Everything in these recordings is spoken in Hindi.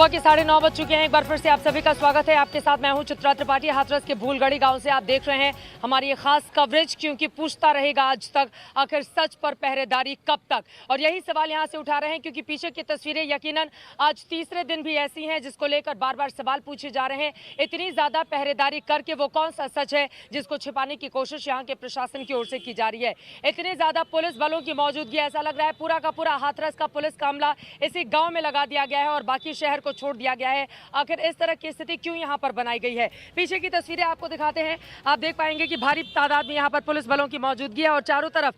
सुबह के 9:30 बज चुके हैं। एक बार फिर से आप सभी का स्वागत है। आपके साथ मैं हूं चित्रा त्रिपाठी। हाथरस के भूलगढ़ी गांव से आप देख रहे हैं हमारी ये खास कवरेज, क्योंकि पूछता रहेगा आज तक आखिर सच पर पहरेदारी कब तक। और यही सवाल यहां से उठा रहे हैं, क्योंकि पीछे की तस्वीरें यकीनन आज तीसरे दिन भी ऐसी हैं जिसको लेकर बार बार सवाल पूछे जा रहे हैं। इतनी ज्यादा पहरेदारी करके वो कौन सा सच है जिसको छिपाने की कोशिश यहाँ के प्रशासन की ओर से की जा रही है। इतनी ज्यादा पुलिस बलों की मौजूदगी, ऐसा लग रहा है पूरा का पूरा हाथरस का पुलिस का अमला इसी गाँव में लगा दिया गया है और बाकी शहर छोड़ दिया गया है। आखिर इस तरह की स्थिति क्यों यहां पर बनाई गई है? पीछे की तस्वीरें आपको दिखाते हैं। आप देख पाएंगे कि भारी तादाद में यहां पर पुलिस बलों की मौजूदगी है और चारों तरफ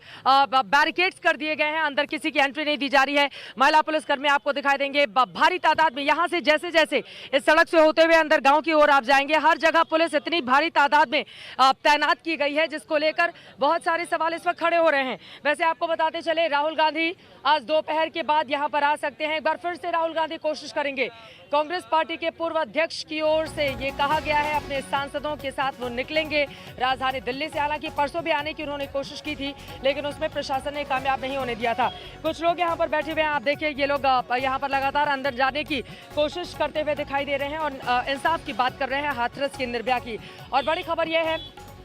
बैरिकेड्स कर दिए गए हैं। अंदर किसी की एंट्री नहीं दी जा रही है। महिला पुलिसकर्मी आपको दिखाई देंगे भारी तादाद में। यहां से जैसे जैसे इस सड़क से होते हुए अंदर गांव की ओर आप जाएंगे, हर जगह पुलिस इतनी भारी तादाद में तैनात की गई है, जिसको लेकर बहुत सारे सवाल इस वक्त खड़े हो रहे हैं। वैसे आपको बताते चले, राहुल गांधी आज दोपहर के बाद यहां पर आ सकते हैं। एक बार फिर से राहुल गांधी कोशिश करेंगे। कांग्रेस पार्टी के पूर्व अध्यक्ष की ओर से ये कहा गया है अपने सांसदों के साथ वो निकलेंगे राजधानी दिल्ली से। हालांकि परसों भी आने की उन्होंने कोशिश की थी, लेकिन उसमें प्रशासन ने कामयाब नहीं होने दिया था। कुछ लोग यहाँ पर बैठे हुए हैं, आप देखिए ये लोग यहाँ पर लगातार अंदर जाने की कोशिश करते हुए दिखाई दे रहे हैं और इंसाफ की बात कर रहे हैं, हाथरस की निर्भया की। और बड़ी खबर यह है,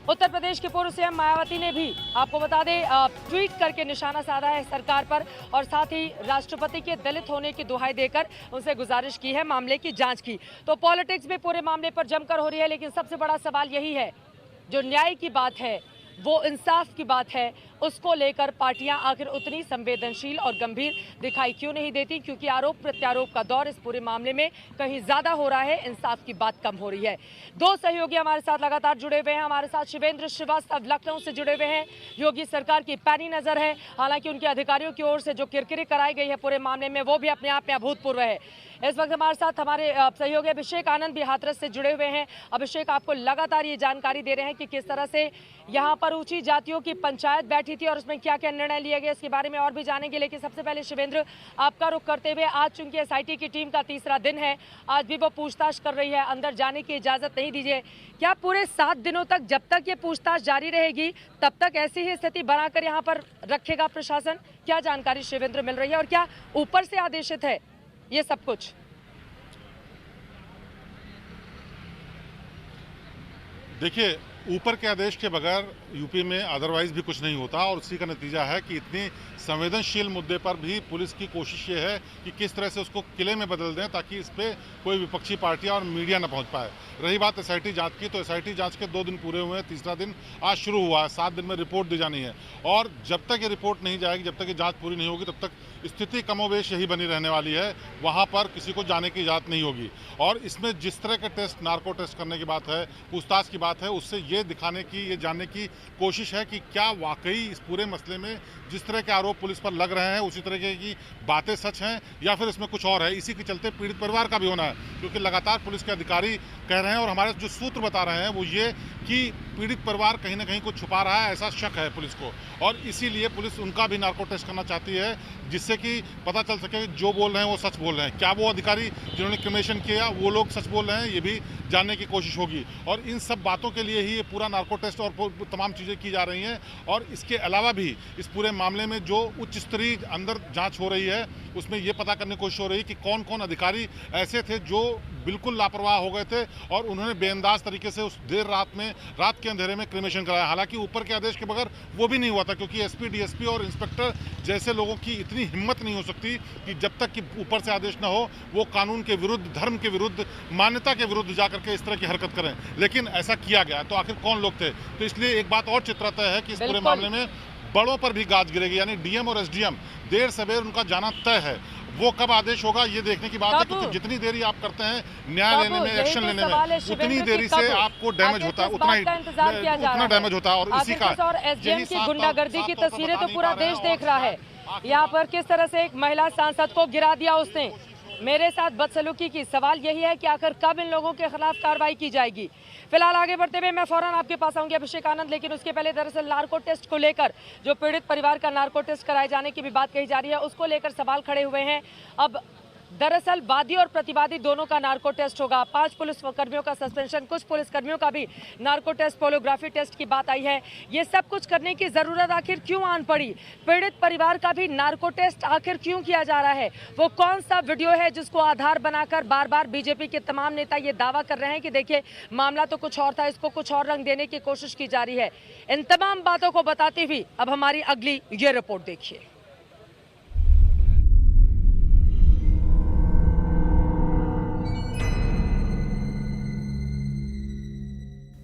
उत्तर प्रदेश के पूर्व सीएम मायावती ने भी आपको बता दें ट्वीट करके निशाना साधा है सरकार पर और साथ ही राष्ट्रपति के दलित होने की दुहाई देकर उनसे गुजारिश की है मामले की जांच की। तो पॉलिटिक्स भी पूरे मामले पर जमकर हो रही है, लेकिन सबसे बड़ा सवाल यही है, जो न्याय की बात है, वो इंसाफ की बात है, उसको लेकर पार्टियां आखिर उतनी संवेदनशील और गंभीर दिखाई क्यों नहीं देती? क्योंकि आरोप प्रत्यारोप का दौर इस पूरे मामले में कहीं ज्यादा हो रहा है, इंसाफ की बात कम हो रही है। दो सहयोगी हमारे साथ लगातार जुड़े हुए हैं। हमारे साथ शिवेंद्र श्रीवास्तव लखनऊ से जुड़े हुए हैं। योगी सरकार की पैनी नजर है, हालांकि उनके अधिकारियों की ओर से जो किरकिरी कराई गई है पूरे मामले में, वो भी अपने आप में अभूतपूर्व है। इस वक्त हमारे साथ हमारे सहयोगी अभिषेक आनंद भी हाथरस से जुड़े हुए हैं। अभिषेक, आपको लगातार ये जानकारी दे रहे हैं कि किस तरह से यहाँ पर ऊंची जातियों की पंचायत बैठी थी और उसमें क्या क्या निर्णय लिए गए, इसके बारे में और भी जानेंगे। लेकिन सबसे पहले शिवेंद्र, आपका रुख करते हुए, आज चूंकि एसआईटी की टीम का तीसरा दिन है, आज भी वो पूछताछ कर रही है, अंदर जाने की इजाजत नहीं दीजिए। क्या पूरे 7 दिनों तक, जब तक ये पूछताछ जारी रहेगी, तब तक ऐसी ही स्थिति बनाकर यहाँ पर रखेगा प्रशासन? क्या जानकारी शिवेंद्र मिल रही है और क्या ऊपर से आदेशित है ये सब कुछ? देखिए, ऊपर के आदेश के बगैर यूपी में अदरवाइज भी कुछ नहीं होता और उसी का नतीजा है कि इतनी संवेदनशील मुद्दे पर भी पुलिस की कोशिश ये है कि किस तरह से उसको किले में बदल दें ताकि इस पर कोई विपक्षी पार्टियां और मीडिया न पहुंच पाए। रही बात एसआईटी जांच की, तो एसआईटी जांच के 2 दिन पूरे हुए हैं, तीसरा दिन आज शुरू हुआ है। 7 दिन में रिपोर्ट दी जानी है और जब तक ये रिपोर्ट नहीं जाएगी, जब तक ये जाँच पूरी नहीं होगी, तब तक स्थिति कमोवेश यही बनी रहने वाली है। वहाँ पर किसी को जाने की इजाज़त नहीं होगी और इसमें जिस तरह के टेस्ट, नार्को टेस्ट करने की बात है, पूछताछ की बात है, उससे ये दिखाने की, ये जानने की कोशिश है कि क्या वाकई इस पूरे मसले में जिस तरह के आरोप पुलिस पर लग रहे हैं उसी तरह की बातें सच हैं या फिर इसमें कुछ और है। इसी के चलते पीड़ित परिवार का भी होना है, क्योंकि लगातार पुलिस के अधिकारी कह रहे हैं और हमारे जो सूत्र बता रहे हैं वो ये कि पीड़ित परिवार कहीं ना कहीं कुछ छुपा रहा है, ऐसा शक है पुलिस को और इसीलिए पुलिस उनका भी नार्को टेस्ट करना चाहती है, जिससे कि पता चल सके कि जो बोल रहे हैं वो सच बोल रहे हैं। क्या वो अधिकारी जिन्होंने क्रिमिनेशन किया वो लोग सच बोल रहे हैं, ये भी जानने की कोशिश होगी। और इन सब बातों के लिए ही ये पूरा नार्को टेस्ट और तमाम चीज़ें की जा रही हैं। और इसके अलावा भी इस पूरे मामले में जो उच्च स्तरीय अंदर जांच हो रही है, उसमें ये पता करने की कोशिश हो रही है कि कौन कौन अधिकारी ऐसे थे जो बिल्कुल लापरवाह हो गए थे और उन्होंने बेअंदाज तरीके से उस देर रात में, रात के अंधेरे में क्रिमिनेशन कराया। हालांकि ऊपर के आदेश के बगैर वो भी नहीं हुआ था, क्योंकि एसपी, डीएसपी और इंस्पेक्टर जैसे लोगों की इतनी हिम्मत नहीं हो सकती कि जब तक कि ऊपर से आदेश न हो वो कानून के विरुद्ध, धर्म के विरुद्ध, मान्यता के विरुद्ध जाकर के इस तरह की हरकत करें। लेकिन ऐसा किया गया, तो आखिर कौन लोग थे? तो इसलिए एक बात और चित्राता है कि इस पूरे मामले में बड़ों पर भी गाज गिरेगी, यानी डीएम और एसडीएम देर सवेर उनका जाना तय है। वो कब आदेश होगा ये देखने की बात है, क्योंकि जितनी देरी आप करते हैं न्याय लेने में, एक्शन लेने में, उतनी देरी से आपको डैमेज होता है, उतना डैमेज होता है। और इसी का और एसडीएम की गुंडागर्दी की तस्वीरें तो पूरा देश देख रहा है। यहाँ पर किस तरह से एक महिला सांसद को गिरा दिया उसने, मेरे साथ बदसलूकी की। सवाल यही है कि आखिर कब इन लोगों के खिलाफ कार्रवाई की जाएगी। फिलहाल आगे बढ़ते हुए मैं फौरन आपके पास आऊंगी अभिषेक आनंद, लेकिन उसके पहले दरअसल नार्को टेस्ट को लेकर, जो पीड़ित परिवार का नार्को टेस्ट कराए जाने की भी बात कही जा रही है, उसको लेकर सवाल खड़े हुए हैं। अब दरअसल वादी और प्रतिवादी दोनों का नार्को टेस्ट होगा। 5 पुलिस कर्मियों का सस्पेंशन, कुछ पुलिस कर्मियों का भी नार्को टेस्ट, पोलोग्राफी टेस्ट की बात आई है। ये सब कुछ करने की जरूरत आखिर क्यों आन पड़ी? पीड़ित परिवार का भी नार्को टेस्ट आखिर क्यों किया जा रहा है? वो कौन सा वीडियो है जिसको आधार बनाकर बार बार बीजेपी के तमाम नेता ये दावा कर रहे हैं कि देखिए मामला तो कुछ और था, इसको कुछ और रंग देने की कोशिश की जा रही है। इन तमाम बातों को बताती हुई अब हमारी अगली ये रिपोर्ट देखिए।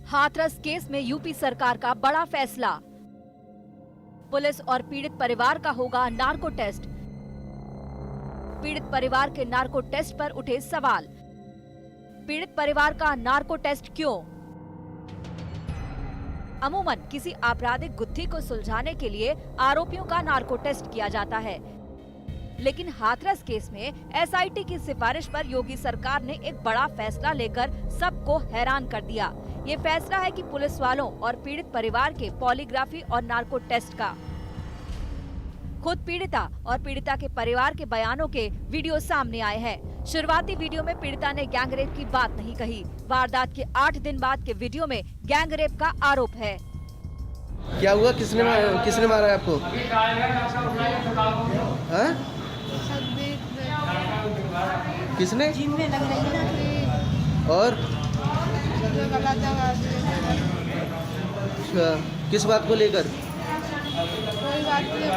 हाथरस केस में यूपी सरकार का बड़ा फैसला। पुलिस और पीड़ित परिवार का होगा नार्को टेस्ट। पीड़ित परिवार के नार्को टेस्ट पर उठे सवाल। पीड़ित परिवार का नार्को टेस्ट क्यों? अमूमन किसी आपराधिक गुत्थी को सुलझाने के लिए आरोपियों का नार्को टेस्ट किया जाता है, लेकिन हाथरस केस में एसआईटी की सिफारिश पर योगी सरकार ने एक बड़ा फैसला लेकर सबको हैरान कर दिया। ये फैसला है कि पुलिस वालों और पीड़ित परिवार के पॉलीग्राफी और नार्को टेस्ट का। खुद पीड़िता और पीड़िता के परिवार के बयानों के वीडियो सामने आए हैं। शुरुआती वीडियो में पीड़िता ने गैंगरेप की बात नहीं कही। वारदात के 8 दिन बाद के वीडियो में गैंगरेप का आरोप है। क्या हुआ? किसने मारा है आपको? हाँ? किसने? और अच्छा, किस बात को लेकर? कोई बात नहीं।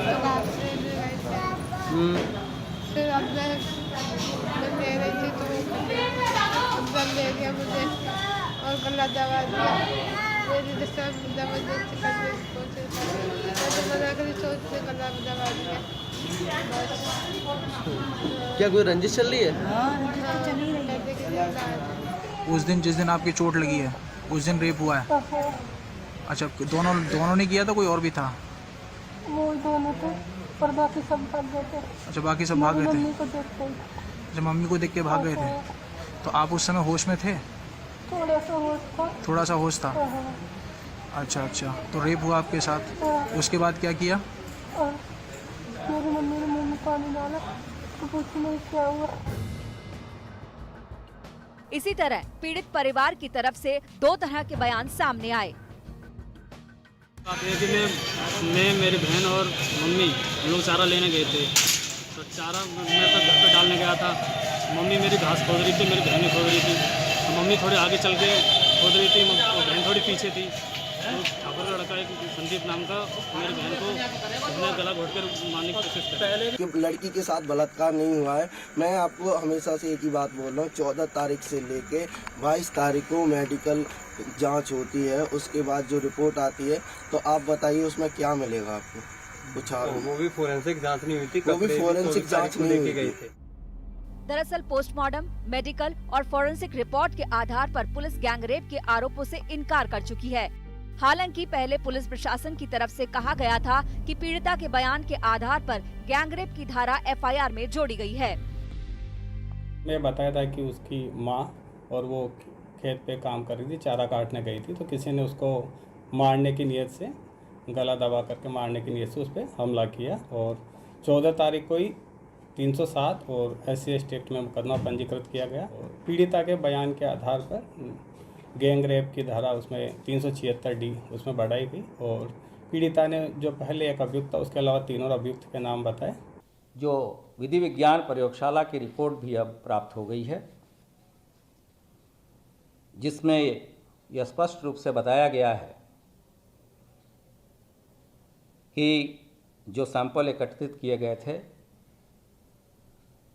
फिर अब मैं ले रही थी तो अंदर ले गया मुझे और गला दबा दिया। मेरी जबरदस्ती करने की कोशिश की, सोचते गला दबा दिया। क्या कोई रंजिश चल रही है? उस दिन जिस दिन आपकी चोट लगी है उस दिन रेप हुआ है? अच्छा, दोनों ने किया था, कोई और भी था? वो दोनों थे और बाकी सब भाग गए थे। अच्छा, बाकी सब भाग गए थे। मम्मी को देखते ही। अच्छा, मम्मी को देख के भाग गए थे। तो आप उस समय होश में थे? थोड़ा सा होश था। थोड़ा सा होश था। अच्छा, तो रेप हुआ आपके साथ। उसके बाद क्या किया? और मेरी मम्मी ने मुँह में पानी डाला तो पूछी नहीं क्या हुआ। इसी तरह पीड़ित परिवार की तरफ से 2 तरह के बयान सामने आए। बात है कि मैं मेरी बहन और मम्मी हम लोग चारा लेने गए थे। तो चारा मैं तो घर पे डालने गया था। मम्मी मेरी घास खोद रही थी, मेरी बहन भी खोद रही थी। तो मम्मी थोड़ी आगे चल के खोद रही थी और बहन थोड़ी पीछे थी। तो ठाकुर का लड़का एक संदीप नाम का मेरी बहन को उसने गला घोट कर मारने की कोशिश की। कि लड़की के साथ बलात्कार नहीं हुआ है। मैं आपको हमेशा से एक ही बात बोल रहा हूँ, 14 तारीख से लेके 22 तारीख को मेडिकल जांच होती है। उसके बाद जो रिपोर्ट आती है तो आप बताइए उसमें क्या मिलेगा आपको? कुछ वो भी फोरेंसिक जांच नहीं हुई थी। वो भी फोरेंसिक जांच नहीं हुई थी। दरअसल पोस्टमार्टम, मेडिकल और फोरेंसिक रिपोर्ट के आधार पर पुलिस गैंगरेप के आरोपों से इनकार कर चुकी है। हालांकि पहले पुलिस प्रशासन की तरफ से कहा गया था कि पीड़िता के बयान के आधार पर गैंगरेप की धारा एफआईआर में जोड़ी गई है। मैं बताया था कि उसकी माँ और वो खेत पे काम कर रही थी, चारा काटने गई थी, तो किसी ने उसको मारने की नीयत से, गला दबा करके मारने की नीयत से उस पर हमला किया। और 14 तारीख को ही 307 और SC एक्ट में मुकदमा पंजीकृत किया गया। और पीड़िता के बयान के आधार पर गैंग रेप की धारा उसमें 376D उसमें बढ़ाई गई। और पीड़िता ने जो पहले एक अभियुक्त था उसके अलावा 3 और अभियुक्त के नाम बताए। जो विधि विज्ञान प्रयोगशाला की रिपोर्ट भी अब प्राप्त हो गई है, जिसमें यह स्पष्ट रूप से बताया गया है कि जो सैंपल एकत्रित किए गए थे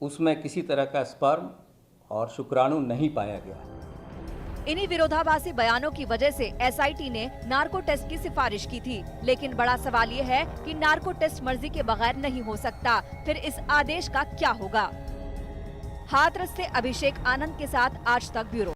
उसमें किसी तरह का स्पर्म और शुक्राणु नहीं पाया गया। इन्हीं विरोधाभासी बयानों की वजह से एसआईटी ने नार्को टेस्ट की सिफारिश की थी, लेकिन बड़ा सवाल ये है कि नार्को टेस्ट मर्जी के बगैर नहीं हो सकता। फिर इस आदेश का क्या होगा? हाथरस से अभिषेक आनंद के साथ आज तक ब्यूरो।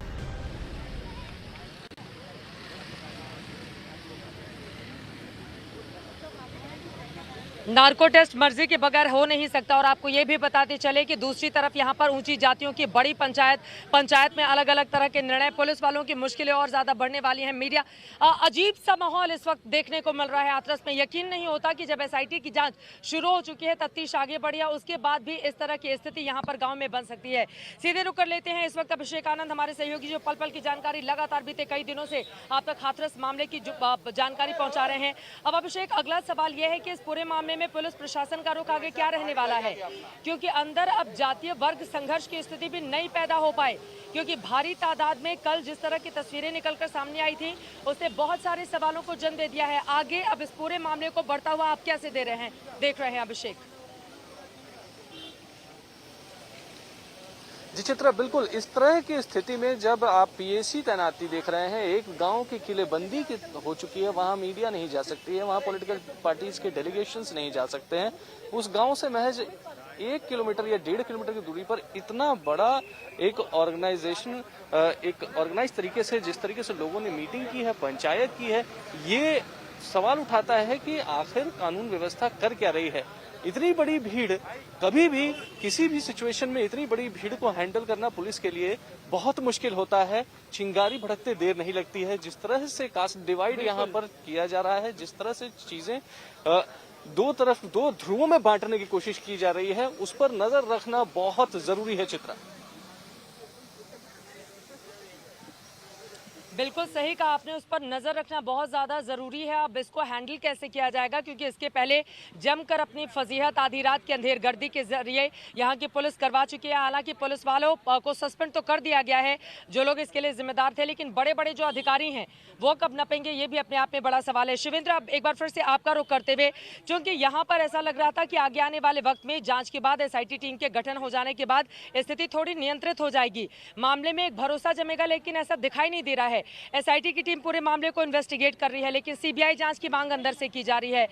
नार्को टेस्ट मर्जी के बगैर हो नहीं सकता। और आपको ये भी बताते चले कि दूसरी तरफ यहाँ पर ऊंची जातियों की बड़ी पंचायत में अलग अलग तरह के निर्णय, पुलिस वालों की मुश्किलें और ज़्यादा बढ़ने वाली हैं। मीडिया अजीब सा माहौल इस वक्त देखने को मिल रहा है हाथरस में। यकीन नहीं होता कि जब SIT की जांच शुरू हो चुकी है, तफ्तीश आगे बढ़ी है, उसके बाद भी इस तरह की स्थिति यहाँ पर गाँव में बन सकती है। सीधे रुक कर लेते हैं इस वक्त अभिषेक आनंद, हमारे सहयोगी, जो पल पल की जानकारी लगातार बीते कई दिनों से आप तक हाथरस मामले की जानकारी पहुँचा रहे हैं। अब अभिषेक, अगला सवाल यह है कि इस पूरे मामले में पुलिस प्रशासन का रुख आगे क्या रहने वाला है, क्योंकि अंदर अब जातीय वर्ग संघर्ष की स्थिति भी नहीं पैदा हो पाए, क्योंकि भारी तादाद में कल जिस तरह की तस्वीरें निकलकर सामने आई थी उसने बहुत सारे सवालों को जन्म दे दिया है। आगे अब इस पूरे मामले को बढ़ता हुआ आप कैसे देख रहे हैं अभिषेक? जी चित्रा, बिल्कुल इस तरह की स्थिति में जब आप PAC तैनाती देख रहे हैं, एक गांव की किलेबंदी हो चुकी है, वहां मीडिया नहीं जा सकती है, वहां पॉलिटिकल पार्टीज के डेलीगेशंस नहीं जा सकते हैं, उस गांव से महज 1 किलोमीटर या 1.5 किलोमीटर की दूरी पर इतना बड़ा एक ऑर्गेनाइज तरीके से, जिस तरीके से लोगों ने मीटिंग की है, पंचायत की है, ये सवाल उठाता है कि आखिर कानून व्यवस्था कर क्या रही है। इतनी बड़ी भीड़, कभी भी किसी भी सिचुएशन में इतनी बड़ी भीड़ को हैंडल करना पुलिस के लिए बहुत मुश्किल होता है। चिंगारी भड़कते देर नहीं लगती है। जिस तरह से कास्ट डिवाइड यहाँ पर किया जा रहा है, जिस तरह से चीजें दो ध्रुवों में बांटने की कोशिश की जा रही है, उस पर नजर रखना बहुत जरूरी है चित्रा। बिल्कुल सही कहा आपने, उस पर नज़र रखना बहुत ज़्यादा ज़रूरी है। अब इसको हैंडल कैसे किया जाएगा, क्योंकि इसके पहले जमकर अपनी फजीहत आधी रात की अंधेर गर्दी के जरिए यहाँ की पुलिस करवा चुकी है। हालांकि पुलिस वालों को सस्पेंड तो कर दिया गया है जो लोग इसके लिए जिम्मेदार थे, लेकिन बड़े बड़े जो अधिकारी हैं वो कब नपेंगे, ये भी अपने आप में बड़ा सवाल है। शिवेंद्र, अब एक बार फिर से आपका रुख करते हुए, क्योंकि यहाँ पर ऐसा लग रहा था कि आगे आने वाले वक्त में जाँच के बाद SIT टीम के गठन हो जाने के बाद स्थिति थोड़ी नियंत्रित हो जाएगी, मामले में एक भरोसा जमेगा, लेकिन ऐसा दिखाई नहीं दे रहा है। SIT की टीम पूरे मामले को इन्वेस्टिगेट कर रही है, लेकिन CBI जांच की मांग अंदर से की जा रही है।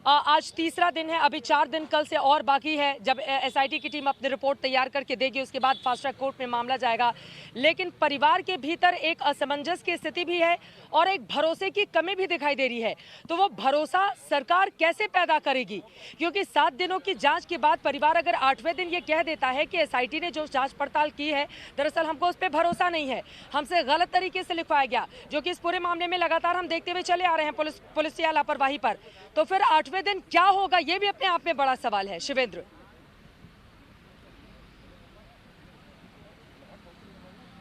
आज तीसरा दिन है, अभी 4 दिन कल से और बाकी है जब SIT की टीम अपनी रिपोर्ट तैयार करके देगी, उसके बाद फास्ट ट्रैक कोर्ट में मामला जाएगा। लेकिन परिवार के भीतर एक असमंजस की स्थिति भी है और एक भरोसे की कमी भी दिखाई दे रही है। तो वो भरोसा सरकार कैसे पैदा करेगी, क्योंकि 7 दिनों की जांच के बाद परिवार अगर 8वें दिन ये कह देता है कि SIT ने जो जांच पड़ताल की है, दरअसल हमको उस पर भरोसा नहीं है, हमसे गलत तरीके से लिखवाया गया, जो कि इस पूरे मामले में लगातार हम देखते हुए चले आ रहे हैं पुलिस या लापरवाही पर, तो फिर 8वें दिन क्या होगा, ये भी अपने आप में बड़ा सवाल है। शिवेंद्र,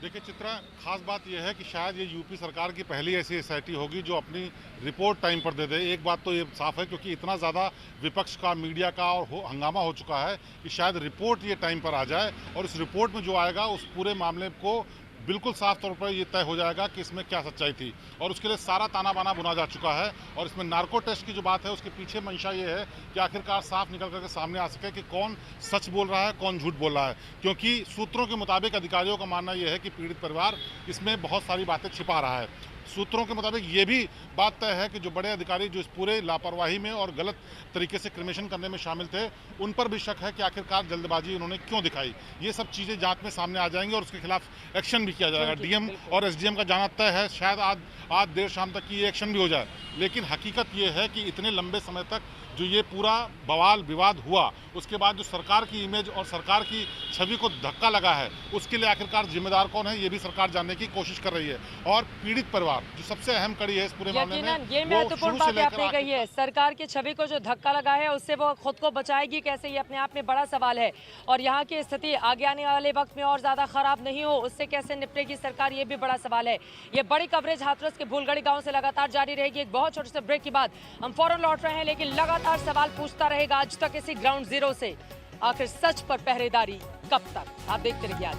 देखिए चित्रा, खास बात यह है कि शायद ये यूपी सरकार की पहली ऐसी SIT होगी जो अपनी रिपोर्ट टाइम पर दे दे। एक बात तो ये साफ है, क्योंकि इतना ज़्यादा विपक्ष का, मीडिया का और हंगामा हो चुका है कि शायद रिपोर्ट ये टाइम पर आ जाए, और इस रिपोर्ट में जो आएगा उस पूरे मामले को बिल्कुल साफ तौर पर ये तय हो जाएगा कि इसमें क्या सच्चाई थी, और उसके लिए सारा ताना बाना बुना जा चुका है। और इसमें नार्को टेस्ट की जो बात है, उसके पीछे मंशा ये है कि आखिरकार साफ निकल करके सामने आ सके कि कौन सच बोल रहा है, कौन झूठ बोल रहा है, क्योंकि सूत्रों के मुताबिक अधिकारियों का मानना यह है कि पीड़ित परिवार इसमें बहुत सारी बातें छिपा रहा है। सूत्रों के मुताबिक ये भी बात तय है कि जो बड़े अधिकारी जो इस पूरे लापरवाही में और गलत तरीके से क्रिमेशन करने में शामिल थे, उन पर भी शक है कि आखिरकार जल्दबाजी उन्होंने क्यों दिखाई। ये सब चीज़ें जांच में सामने आ जाएंगी और उसके खिलाफ एक्शन भी किया जाएगा। DM और SDM का जाना तय है, शायद आज देर शाम तक ये एक्शन भी हो जाए। लेकिन हकीकत ये है कि इतने लंबे समय तक जो ये पूरा बवाल विवाद हुआ, उसके बाद जो सरकार की इमेज और सरकार की छवि को धक्का लगा है, उसके लिए आखिरकार जिम्मेदार कौन है, ये भी सरकार जानने की कोशिश कर रही है। और पीड़ित परिवार जो सबसे अहम कड़ी है इस पूरे मामले में, ये महत्वपूर्ण बात आपने कही है। सरकार की छवि को जो धक्का लगा है, उससे वो खुद को बचाएगी कैसे, ये अपने आप में बड़ा सवाल है। और यहाँ की स्थिति आगे आने वाले वक्त में और ज्यादा खराब नहीं हो, उससे कैसे निपटेगी सरकार, ये भी बड़ा सवाल है। ये बड़ी कवरेज हाथरस के भूलगढ़ी गाँव से लगातार जारी रहेगी। एक बहुत छोटे से ब्रेक के बाद हम फौरन लौट रहे हैं, लेकिन लगातार सवाल पूछता रहेगा आज तक इसी ग्राउंड जीरो से, आखिर सच पर पहरेदारी कब तक। आप देखते रहिए।